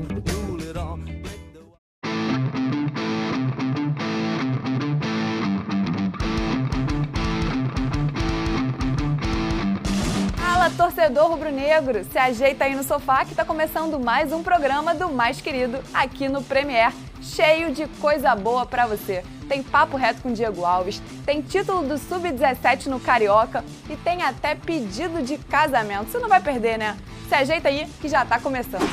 on, rule it on. Fala, torcedor rubro-negro! Se ajeita aí no sofá que tá começando mais um programa do Mais Querido aqui no Premier, cheio de coisa boa pra você. Tem papo reto com Diego Alves, tem título do Sub-17 no Carioca e tem até pedido de casamento. Você não vai perder, né? Se ajeita aí que já tá começando.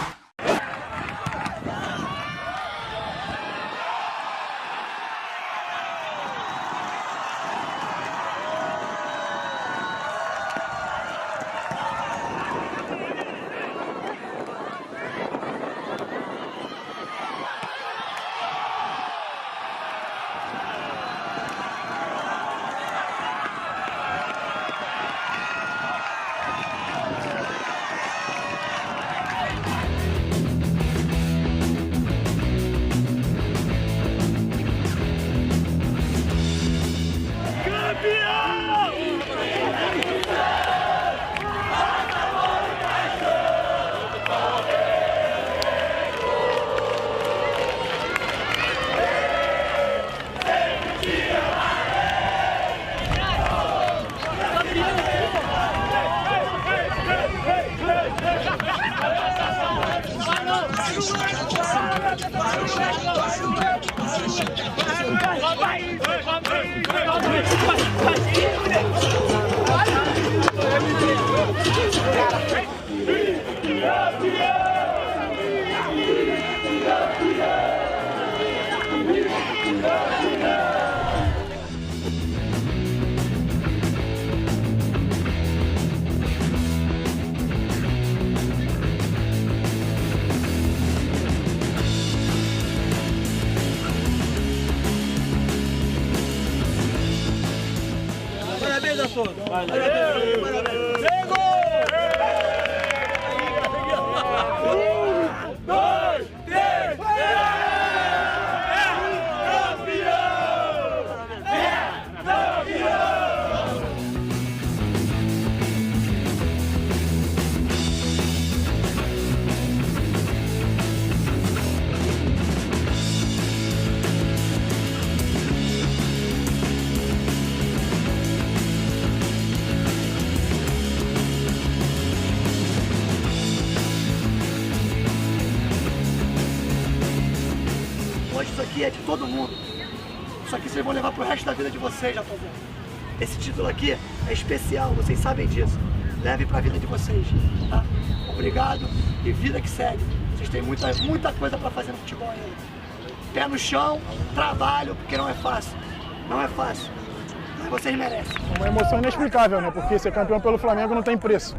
Parabéns a todos! Hoje isso aqui é de todo mundo. Isso aqui vocês vão levar pro resto da vida de vocês, rapaziada. Esse título aqui é especial, vocês sabem disso. Leve pra vida de vocês, tá? Obrigado e vida que segue. Vocês têm muita coisa pra fazer no futebol ainda. Pé no chão, trabalho, porque não é fácil. Não é fácil. Mas vocês merecem. Uma emoção inexplicável, né? Porque ser campeão pelo Flamengo não tem preço.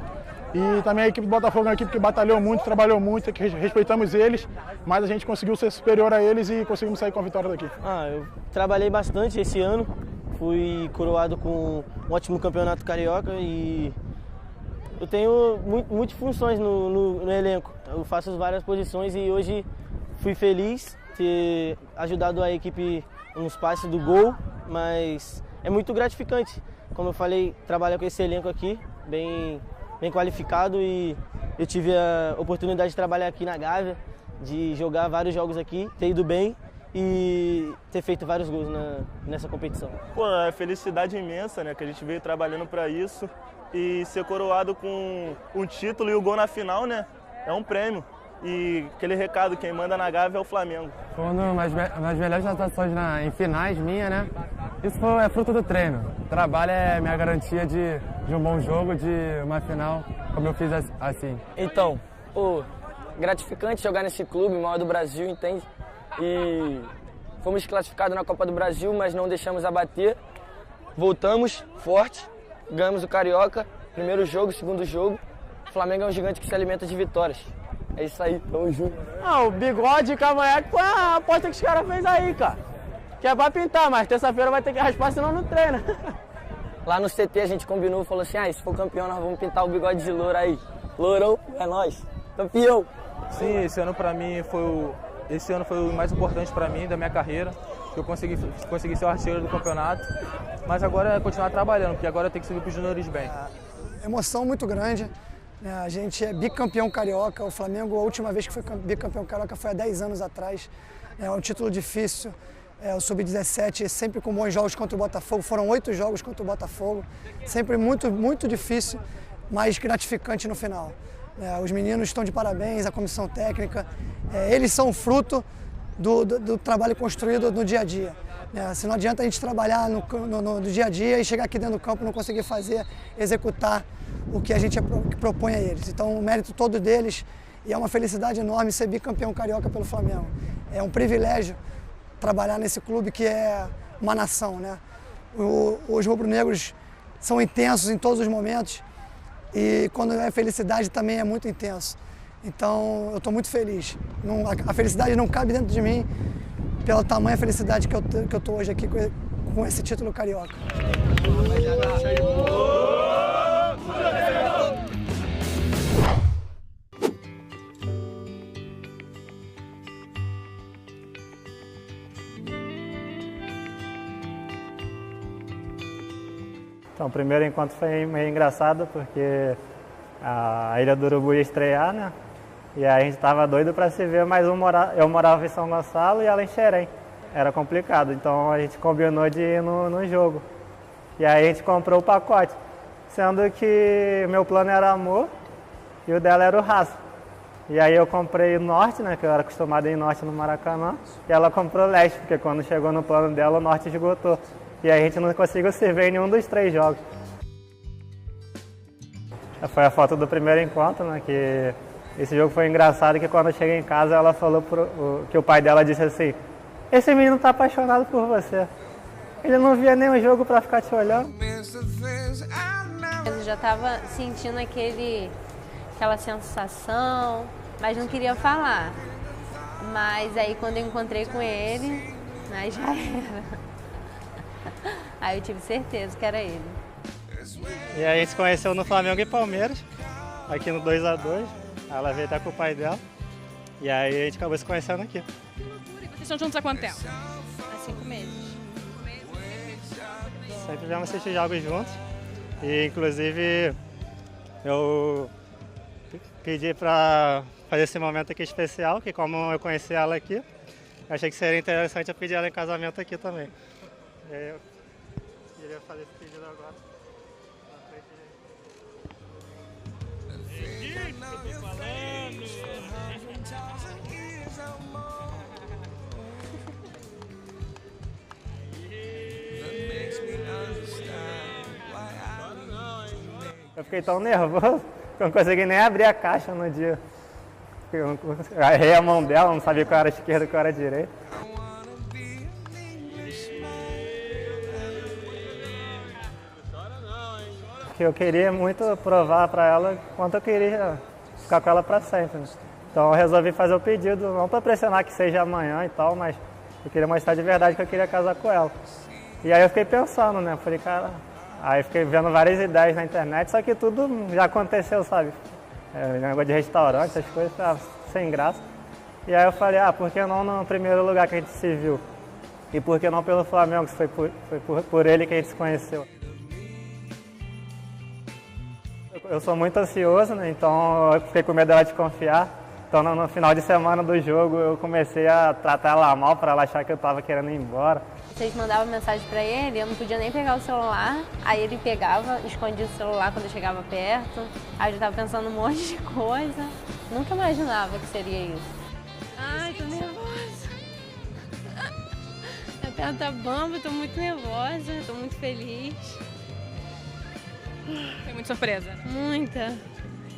E também a equipe do Botafogo é uma equipe que batalhou muito, trabalhou muito, que respeitamos eles, mas a gente conseguiu ser superior a eles e conseguimos sair com a vitória daqui. Eu trabalhei bastante esse ano, fui coroado com um ótimo campeonato carioca e eu tenho muitas funções no elenco. Eu faço várias posições e hoje fui feliz ter ajudado a equipe nos passes do gol, mas é muito gratificante. Como eu falei, trabalhar com esse elenco aqui, bem qualificado, e eu tive a oportunidade de trabalhar aqui na Gávea, de jogar vários jogos aqui, ter ido bem e ter feito vários gols nessa competição. Pô, é felicidade imensa, né, que a gente veio trabalhando para isso, e ser coroado com um título e o gol na final, né, é um prêmio. E aquele recado, quem manda na Gávea é o Flamengo. Foi uma das melhores atuações em finais minha, né? Isso é fruto do treino. O trabalho é minha garantia de um bom jogo, de uma final, como eu fiz assim. Então, gratificante jogar nesse clube, maior do Brasil, entende? E fomos classificados na Copa do Brasil, mas não deixamos abater. Voltamos forte, ganhamos o Carioca, primeiro jogo, segundo jogo. O Flamengo é um gigante que se alimenta de vitórias. É isso aí, tamo junto. O bigode e cavanhaque foi a aposta que os caras fez aí, cara. Que é pra pintar, mas terça-feira vai ter que raspar, senão não treina. Lá no CT a gente combinou, falou assim, se for campeão nós vamos pintar o bigode de louro aí. Lourão, é nóis. Campeão. Sim, esse ano foi o mais importante pra mim, da minha carreira. Que eu consegui ser o artilheiro do campeonato. Mas agora é continuar trabalhando, porque agora eu tenho que subir pros juniores bem. Emoção muito grande. A gente é bicampeão carioca. O Flamengo, a última vez que foi bicampeão carioca foi há 10 anos atrás. É um título difícil. O Sub-17 sempre com bons jogos contra o Botafogo. Foram 8 jogos contra o Botafogo. Sempre muito, muito difícil, mas gratificante no final. Os meninos estão de parabéns, a comissão técnica. Eles são fruto do trabalho construído no dia a dia. Se não adianta a gente trabalhar no dia a dia e chegar aqui dentro do campo e não conseguir executar o que a gente propõe a eles. Então, o mérito todo deles, e é uma felicidade enorme ser bicampeão carioca pelo Flamengo. É um privilégio trabalhar nesse clube que é uma nação, né? Os rubro-negros são intensos em todos os momentos e quando é felicidade também é muito intenso. Então, eu estou muito feliz. A felicidade não cabe dentro de mim pela tamanha felicidade que eu estou hoje aqui com esse título carioca. Então, o primeiro encontro foi meio engraçado porque a Ilha do Urubu ia estrear, né? E aí a gente estava doido para se ver, mas eu morava em São Gonçalo e ela em Xerém. Era complicado, então a gente combinou de ir no jogo. E aí a gente comprou o pacote, sendo que meu plano era Amor e o dela era o Raça. E aí eu comprei o Norte, né? Que eu era acostumado a ir Norte no Maracanã. E ela comprou Leste, porque quando chegou no plano dela o Norte esgotou. E aí a gente não conseguiu se ver em nenhum dos 3 jogos. Foi a foto do primeiro encontro, né? Que esse jogo foi engraçado, que quando eu cheguei em casa ela falou que o pai dela disse assim: esse menino tá apaixonado por você. Ele não via nenhum jogo pra ficar te olhando. Eu já tava sentindo aquela sensação, mas não queria falar. Mas aí quando eu encontrei com ele, aí já era. Aí eu tive certeza que era ele. E aí a gente se conheceu no Flamengo e Palmeiras, aqui no 2x2. Ela veio até com o pai dela. E aí a gente acabou se conhecendo aqui. E vocês estão juntos há quanto tempo? Há 5 meses. Sempre viemos assistir jogos juntos. E inclusive eu pedi para fazer esse momento aqui especial, que como eu conheci ela aqui, eu achei que seria interessante eu pedir ela em casamento aqui também. E aí eu queria fazer esse pedido agora. Eu fiquei tão nervoso que eu não consegui nem abrir a caixa no dia. Eu errei a mão dela, não sabia qual era a esquerda e qual era a direita. Eu queria muito provar para ela quanto eu queria ficar com ela para sempre. Né? Então eu resolvi fazer o pedido, não para pressionar que seja amanhã e tal, mas eu queria mostrar de verdade que eu queria casar com ela. E aí eu fiquei pensando, né? Falei, cara, aí fiquei vendo várias ideias na internet, só que tudo já aconteceu, sabe? Negócio de restaurante, essas coisas, sem graça. E aí eu falei, por que não no primeiro lugar que a gente se viu? E por que não pelo Flamengo, que foi por ele que a gente se conheceu? Eu sou muito ansioso, né? Então eu fiquei com medo dela desconfiar. Então no final de semana do jogo eu comecei a tratar ela mal para ela achar que eu estava querendo ir embora. Vocês mandavam mensagem para ele, eu não podia nem pegar o celular. Aí ele pegava, escondia o celular quando eu chegava perto. Aí eu já estava pensando um monte de coisa. Nunca imaginava que seria isso. Ai, tô nervosa. A perna tá bamba, tô muito nervosa, tô muito feliz. Foi muito surpresa? Muita.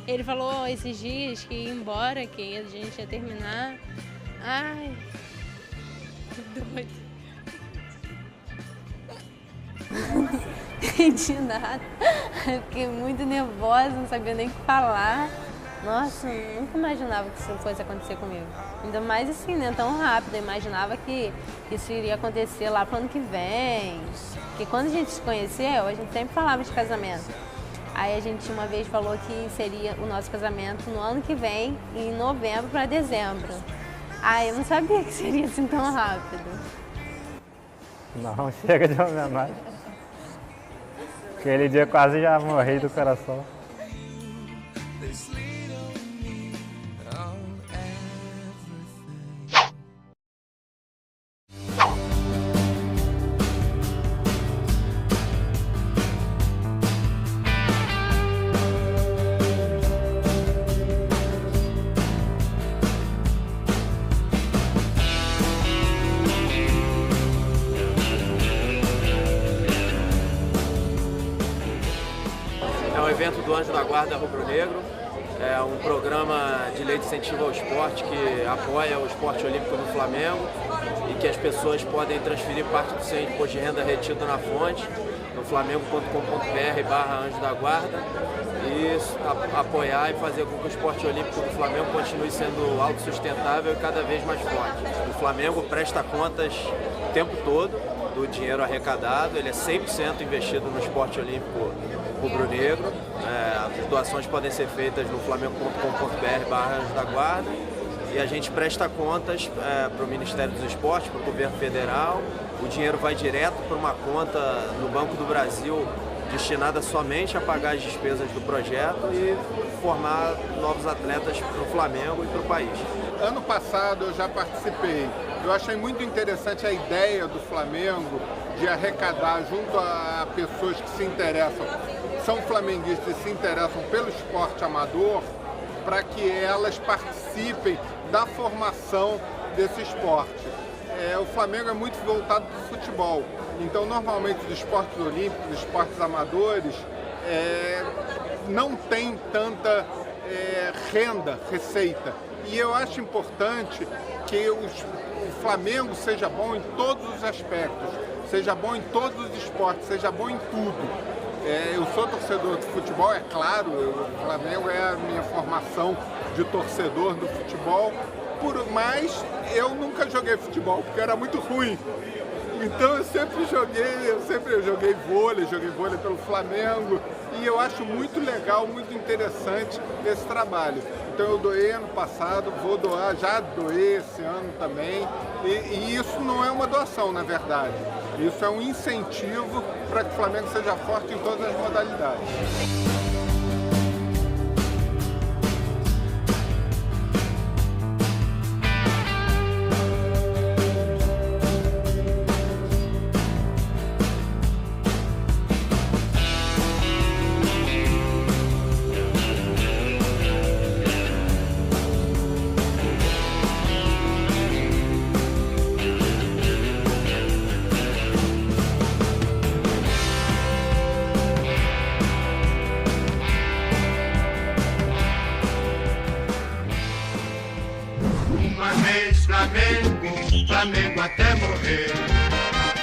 Ele falou esses dias que ia embora, que a gente ia terminar. Ai, que doido. Não entendi nada. Eu fiquei muito nervosa, não sabia nem o que falar. Nossa, eu nunca imaginava que isso fosse acontecer comigo. Ainda mais assim, né? Tão rápido. Eu imaginava que isso iria acontecer lá pro ano que vem. Porque quando a gente se conheceu, a gente sempre falava de casamento. Aí a gente uma vez falou que seria o nosso casamento no ano que vem, em novembro para dezembro. Aí eu não sabia que seria assim tão rápido. Não, chega de homenagem. Aquele dia quase já morri do coração. É um evento do Anjo da Guarda Rubro-Negro, é um programa de lei de incentivo ao esporte que apoia o esporte olímpico do Flamengo e que as pessoas podem transferir parte do seu imposto de renda retido na fonte, no flamengo.com.br/Anjo da Guarda, e apoiar e fazer com que o esporte olímpico do Flamengo continue sendo autossustentável e cada vez mais forte. O Flamengo presta contas o tempo todo do dinheiro arrecadado, ele é 100% investido no esporte olímpico rubro-negro. As doações podem ser feitas no flamengo.com.br/Anjo da Guarda e a gente presta contas para o Ministério dos Esportes, para o governo federal. O dinheiro vai direto para uma conta no Banco do Brasil destinada somente a pagar as despesas do projeto e formar novos atletas para o Flamengo e para o país. Ano passado eu já participei. Eu achei muito interessante a ideia do Flamengo de arrecadar junto a pessoas que se interessam, são flamenguistas e se interessam pelo esporte amador, para que elas participem da formação desse esporte. O Flamengo é muito voltado para o futebol, então normalmente os esportes olímpicos, os esportes amadores, não tem tanta renda, receita. E eu acho importante que o Flamengo seja bom em todos os aspectos, seja bom em todos os esportes, seja bom em tudo. Eu sou torcedor de futebol, é claro, o Flamengo é a minha formação de torcedor do futebol, mas eu nunca joguei futebol, porque era muito ruim. Então eu sempre joguei vôlei pelo Flamengo, e eu acho muito legal, muito interessante esse trabalho. Então eu doei ano passado, vou doar, já doei esse ano também, e isso não é uma doação, na verdade. Isso é um incentivo para que o Flamengo seja forte em todas as modalidades. Flamengo até morrer.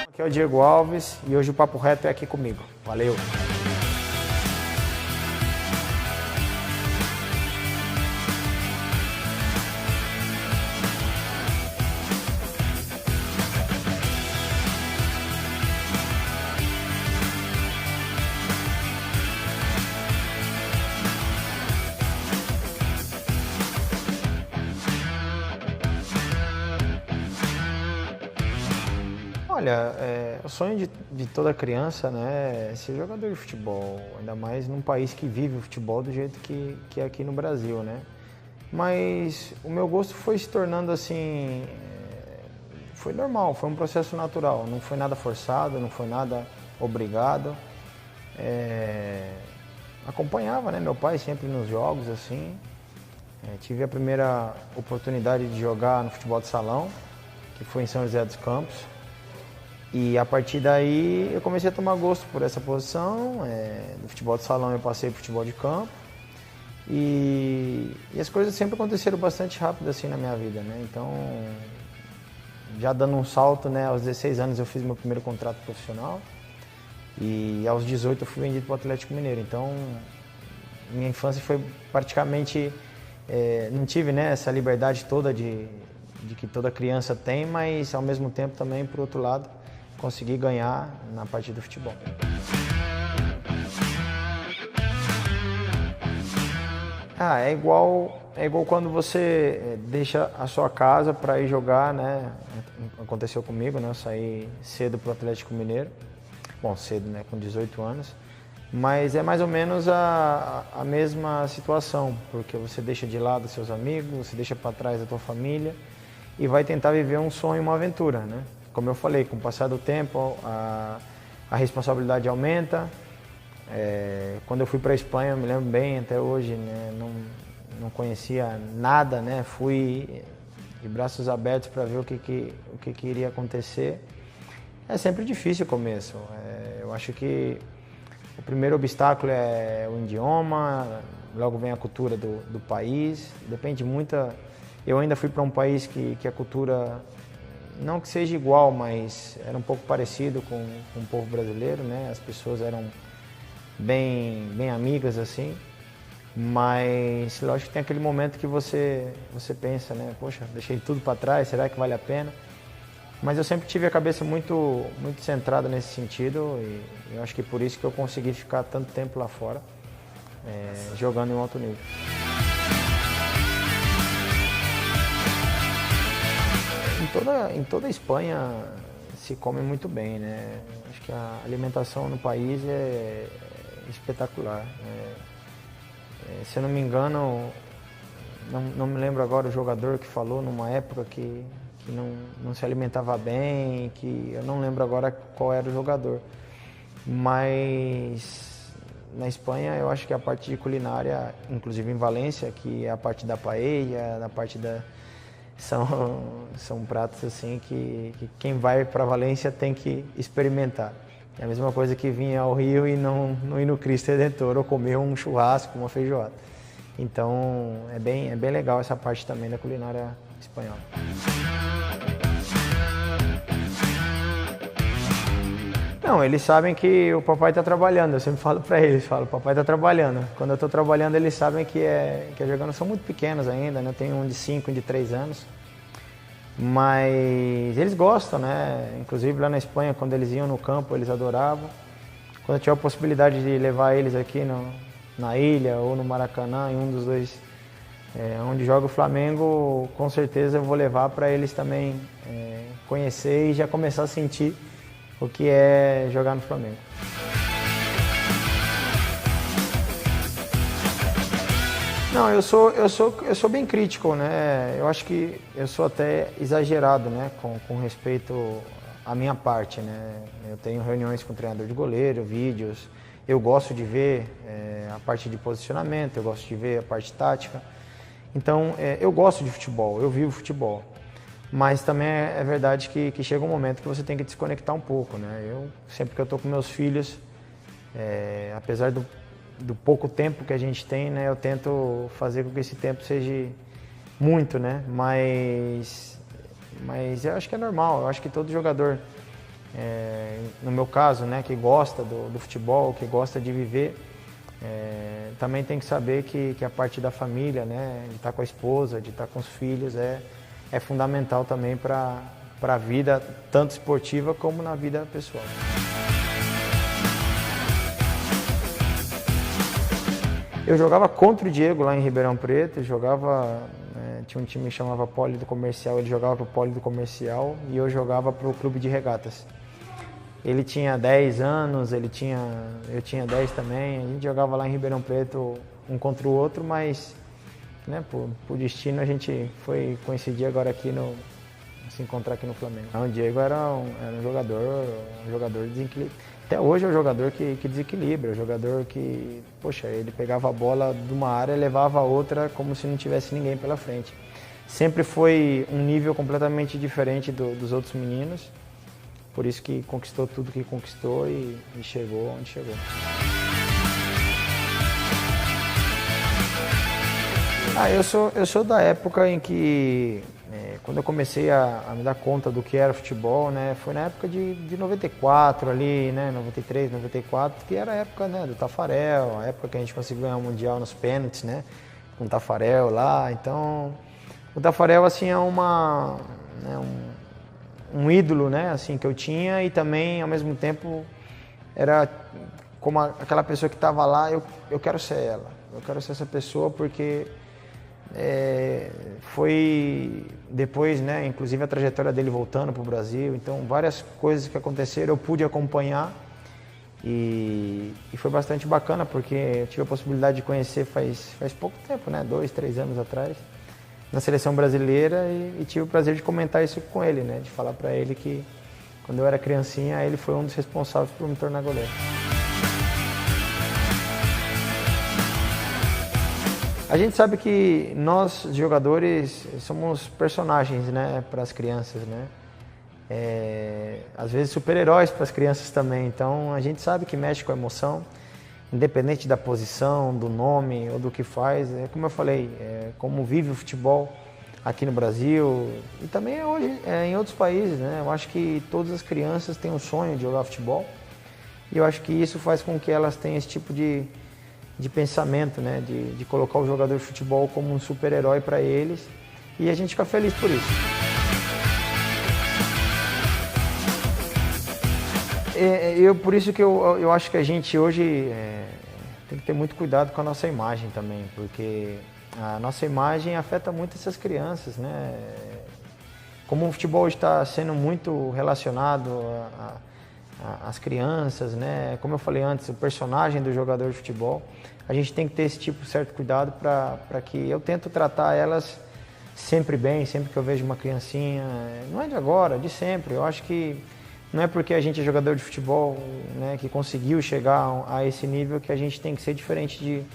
Aqui é o Diego Alves e hoje o Papo Reto é aqui comigo. Valeu! Olha, o sonho de toda criança, né, é ser jogador de futebol, ainda mais num país que vive o futebol do jeito que é aqui no Brasil, né? Mas o meu gosto foi se tornando assim, foi normal, foi um processo natural, não foi nada forçado, não foi nada obrigado. Acompanhava, né, meu pai sempre nos jogos, assim. Tive a primeira oportunidade de jogar no futebol de salão, que foi em São José dos Campos. E a partir daí eu comecei a tomar gosto por essa posição. No futebol de salão eu passei para o futebol de campo. E as coisas sempre aconteceram bastante rápido assim na minha vida, né? Então, já dando um salto, né? Aos 16 anos eu fiz meu primeiro contrato profissional. E aos 18 eu fui vendido para o Atlético Mineiro. Então, minha infância foi praticamente... não tive, né, essa liberdade toda de que toda criança tem, mas ao mesmo tempo também, por outro lado, consegui ganhar na parte do futebol. É igual quando você deixa a sua casa para ir jogar, né? Aconteceu comigo, né? Eu saí cedo para o Atlético Mineiro, bom, cedo, né? Com 18 anos. Mas é mais ou menos a mesma situação, porque você deixa de lado seus amigos, você deixa para trás a tua família e vai tentar viver um sonho, uma aventura, né? Como eu falei, com o passar do tempo, a responsabilidade aumenta. Quando eu fui para a Espanha, eu me lembro bem até hoje, né? Não conhecia nada, né? Fui de braços abertos para ver o que iria acontecer. É sempre difícil o começo. Eu acho que o primeiro obstáculo é o idioma, logo vem a cultura do país. Depende muito. Eu ainda fui para um país que a cultura, não que seja igual, mas era um pouco parecido com o povo brasileiro, né? As pessoas eram bem amigas assim. Mas lógico que tem aquele momento que você pensa, né? Poxa, deixei tudo para trás, será que vale a pena? Mas eu sempre tive a cabeça muito centrada nesse sentido e eu acho que por isso que eu consegui ficar tanto tempo lá fora, jogando em um alto nível. Em toda a Espanha se come muito bem, né? Acho que a alimentação no país é espetacular. Se eu não me engano, não me lembro agora o jogador que falou numa época que não se alimentava bem, que eu não lembro agora qual era o jogador. Mas na Espanha eu acho que a parte de culinária, inclusive em Valência, que é a parte da paella, da parte da... São pratos assim que quem vai para Valência tem que experimentar. É a mesma coisa que vir ao Rio e não ir no Cristo Redentor ou comer um churrasco, uma feijoada. Então é bem legal essa parte também da culinária espanhola. Não, eles sabem que o papai está trabalhando, eu sempre falo para eles, o papai está trabalhando. Quando eu estou trabalhando, eles sabem que jogando, são muito pequenos ainda, né? Tem um de 5, um de 3 anos. Mas eles gostam, né? Inclusive lá na Espanha, quando eles iam no campo, eles adoravam. Quando eu tive a possibilidade de levar eles aqui na ilha ou no Maracanã, em um dos dois, onde joga o Flamengo, com certeza eu vou levar para eles também conhecer e já começar a sentir o que é jogar no Flamengo. Não, eu sou bem crítico, né? Eu acho que eu sou até exagerado, né? Com respeito à minha parte, né? Eu tenho reuniões com o treinador de goleiro, vídeos. Eu gosto de ver a parte de posicionamento, eu gosto de ver a parte tática. Então, eu gosto de futebol, eu vivo futebol. Mas também é verdade que chega um momento que você tem que desconectar um pouco, né? Sempre que eu estou com meus filhos, apesar do pouco tempo que a gente tem, né? Eu tento fazer com que esse tempo seja muito, né? Mas eu acho que é normal, eu acho que todo jogador, no meu caso, né? Que gosta do futebol, que gosta de viver, também tem que saber que a parte da família, né? De estar com a esposa, de estar com os filhos, é fundamental também para a vida, tanto esportiva como na vida pessoal. Eu jogava contra o Diego lá em Ribeirão Preto, tinha um time que chamava Poli do Comercial, ele jogava para o Poli do Comercial e eu jogava para o Clube de Regatas. Ele tinha 10 anos, eu tinha 10 também, a gente jogava lá em Ribeirão Preto um contra o outro, mas né, por destino a gente foi coincidir agora aqui se encontrar aqui no Flamengo. O Diego era um jogador desequilibrado. Até hoje é um jogador que desequilibra, um jogador que, poxa, ele pegava a bola de uma área e levava a outra como se não tivesse ninguém pela frente. Sempre foi um nível completamente diferente dos outros meninos, por isso que conquistou tudo que conquistou e chegou onde chegou. Eu sou da época em que, quando eu comecei a me dar conta do que era futebol, né, foi na época de 94 ali, né, 93, 94, que era a época, né, do Taffarel, a época que a gente conseguiu ganhar o Mundial nos pênaltis, né, com o Taffarel lá. Então, o Taffarel, assim, é um ídolo, né, assim, que eu tinha e também, ao mesmo tempo, era como aquela pessoa que estava lá, eu quero ser ela, eu quero ser essa pessoa porque... foi depois, né, inclusive a trajetória dele voltando para o Brasil, então várias coisas que aconteceram eu pude acompanhar E foi bastante bacana, porque eu tive a possibilidade de conhecer faz pouco tempo, né? 2, 3 anos atrás, na seleção brasileira, e tive o prazer de comentar isso com ele, né? De falar para ele que quando eu era criancinha, ele foi um dos responsáveis por me tornar goleiro. A gente sabe que nós, jogadores, somos personagens, né, para as crianças, né? Às vezes super-heróis para as crianças também, então a gente sabe que mexe com a emoção, independente da posição, do nome ou do que faz. Como eu falei, como vive o futebol aqui no Brasil e também hoje em outros países, né? Eu acho que todas as crianças têm um sonho de jogar futebol e eu acho que isso faz com que elas tenham esse tipo de pensamento, né? De colocar o jogador de futebol como um super-herói para eles, e a gente fica feliz por isso. Por isso que eu acho que a gente hoje tem que ter muito cuidado com a nossa imagem também, porque a nossa imagem afeta muito essas crianças, né? Como o futebol está sendo muito relacionado às crianças, né? Como eu falei antes, o personagem do jogador de futebol, a gente tem que ter esse tipo de certo cuidado para que eu tento tratar elas sempre bem, sempre que eu vejo uma criancinha, não é de agora, de sempre. Eu acho que não é porque a gente é jogador de futebol, né, que conseguiu chegar a esse nível, que a gente tem que ser diferente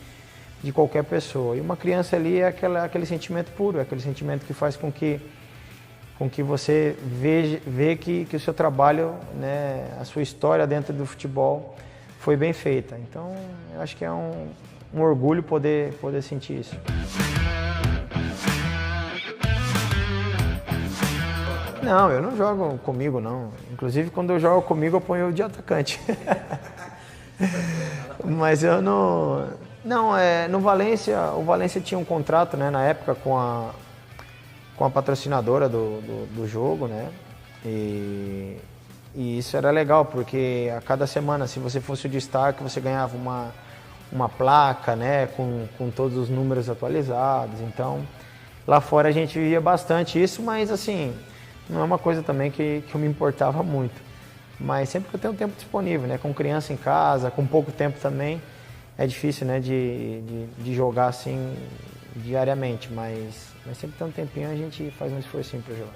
de qualquer pessoa. E uma criança ali é aquele sentimento puro, é aquele sentimento que faz com que você vê que o seu trabalho, né, a sua história dentro do futebol foi bem feita. Então, eu acho que é um orgulho poder sentir isso. Não, eu não jogo comigo, não. Inclusive, quando eu jogo comigo, eu ponho de atacante. Mas eu não... Não, no Valência, o Valência tinha um contrato, né, na época com a patrocinadora do jogo, né? E isso era legal, porque a cada semana, se você fosse o destaque, você ganhava uma placa, né, com todos os números atualizados. Então, lá fora a gente via bastante isso, mas assim, não é uma coisa também que eu me importava muito. Mas sempre que eu tenho tempo disponível, né, com criança em casa, com pouco tempo também, é difícil, né, de jogar assim diariamente, mas sempre que tem um tempinho a gente faz um esforcinho para jogar.